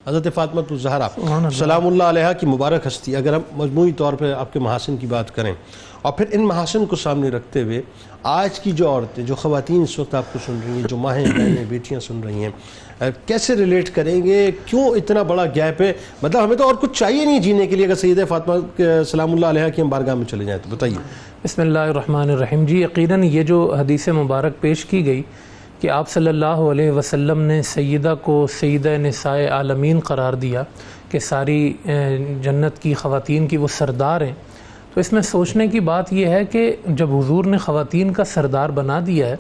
حضرت فاطمہ الزہرا سلام اللہ علیہ کی مبارک ہستی، اگر ہم مجموعی طور پہ آپ کے محاسن کی بات کریں اور پھر ان محاسن کو سامنے رکھتے ہوئے آج کی جو عورتیں، جو خواتین اس وقت آپ کو سن رہی ہیں، جو ماہیں بہنیں بیٹیاں سن رہی ہیں، کیسے ریلیٹ کریں گے؟ کیوں اتنا بڑا گیپ ہے؟ مطلب ہمیں تو اور کچھ چاہیے نہیں جینے کے لیے اگر سیدہ فاطمہ سلام اللہ علیہ کی ہم بارگاہ میں چلے جائیں تو بتائیے۔ بسم اللہ الرحمن الرحیم۔ جی یقیناً یہ جو حدیث مبارک پیش کی گئی کہ آپ صلی اللہ علیہ وسلم نے سیدہ کو سیدہ نساء عالمین قرار دیا کہ ساری جنت کی خواتین کی وہ سردار ہیں، تو اس میں سوچنے کی بات یہ ہے کہ جب حضور نے خواتین کا سردار بنا دیا ہے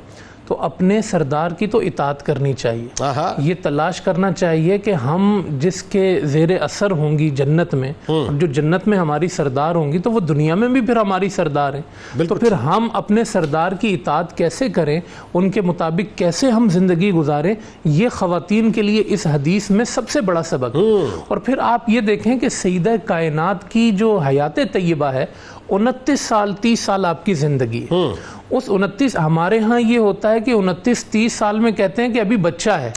تو اپنے سردار کی تو اطاعت کرنی چاہیے، یہ تلاش کرنا چاہیے کہ ہم جس کے زیر اثر ہوں گی جنت میں، جو جنت میں ہماری سردار ہوں گی تو وہ دنیا میں بھی پھر ہماری سردار ہیں، تو پھر ہم اپنے سردار کی اطاعت کیسے کریں، ان کے مطابق کیسے ہم زندگی گزاریں، یہ خواتین کے لیے اس حدیث میں سب سے بڑا سبق ہے۔ اور پھر آپ یہ دیکھیں کہ سیدہ کائنات کی جو حیات طیبہ ہے 29 سال 30 سال آپ کی زندگی ہے، اس 29 ہمارے ہاں یہ ہوتا ہے کہ 29-30 سال میں کہتے ہیں کہ ابھی بچہ ہے،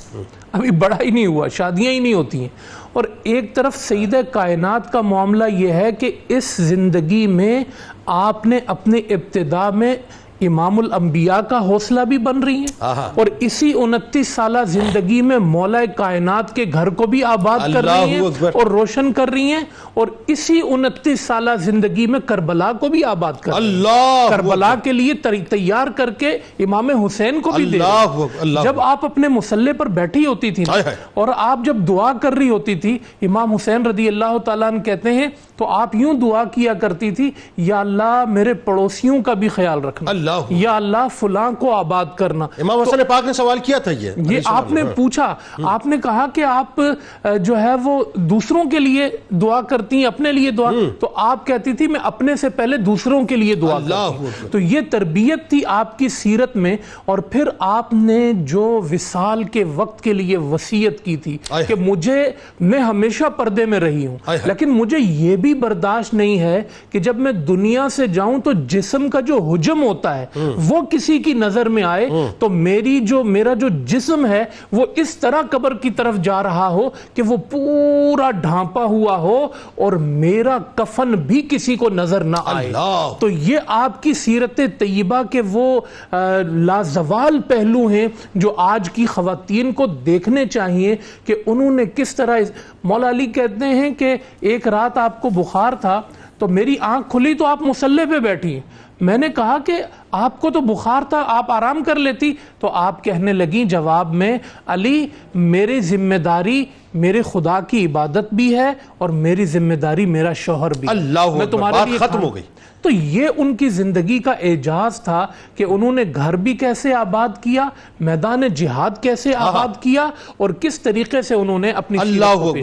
ابھی بڑا ہی نہیں ہوا، شادیاں ہی نہیں ہوتی ہیں، اور ایک طرف سیدہ کائنات کا معاملہ یہ ہے کہ اس زندگی میں آپ نے اپنے ابتدا میں امام الانبیاء کا حوصلہ بھی بن رہی ہیں، اور اسی 29 سالہ زندگی میں مولا کائنات کے گھر کو بھی آباد کر رہی ہیں اور روشن کر رہی ہیں، اور اسی 29 سالہ زندگی میں کربلا کو بھی آباد کر رہی ہیں، کربلا کے لیے تیار کر کے امام حسین کو بھی دے رہی ہیں۔ جب آپ اپنے مصلی پر بیٹھی ہوتی تھی اور آپ جب دعا کر رہی ہوتی تھی، امام حسین رضی اللہ تعالیٰ عنہ کہتے ہیں تو آپ یوں دعا کیا کرتی تھی، یا اللہ میرے پڑوسیوں کا بھی خیال رکھنا، یا اللہ فلاں کو آباد کرنا۔ امام حسین پاک نے سوال کیا تھا یہ آپ نے پوچھا، آپ نے کہا کہ آپ جو ہے وہ دوسروں کے لیے دعا کرتی ہیں، اپنے لیے دعا، تو آپ کہتی تھی میں اپنے سے پہلے دوسروں کے لیے دعا کرتی ہوں۔ تو یہ تربیت تھی آپ کی سیرت میں، اور پھر آپ نے جو وصال کے وقت کے لیے وصیت کی تھی کہ میں ہمیشہ پردے میں رہی ہوں، لیکن مجھے یہ بھی برداشت نہیں ہے کہ جب میں دنیا سے جاؤں تو جسم کا جو حجم ہوتا ہے وہ کسی کی نظر میں آئے، تو میرا جو جسم ہے وہ اس طرح قبر کی طرف جا رہا ہو کہ وہ پورا ڈھانپا ہوا ہو اور میرا کفن بھی کسی کو نظر نہ آئے۔ تو یہ آپ کی سیرت طیبہ کے وہ لازوال پہلو ہیں جو آج کی خواتین کو دیکھنے چاہیے کہ انہوں نے کس طرح۔ مولا علی کہتے ہیں کہ ایک رات آپ کو بخار تھا تو میری آنکھ کھلی تو آپ مصلی پہ بیٹھی، میں نے کہا کہ آپ کو تو بخار تھا، آپ آرام کر لیتی، تو آپ کہنے لگیں جواب میں، علی میری ذمہ داری میرے خدا کی عبادت بھی ہے اور میری ذمہ داری میرا شوہر بھی، میں تمہارے لیے ختم ہو گئی۔ تو یہ ان کی زندگی کا اعجاز تھا کہ انہوں نے گھر بھی کیسے آباد کیا، میدان جہاد کیسے آباد کیا، اور کس طریقے سے انہوں نے اپنی سیرت کو پیش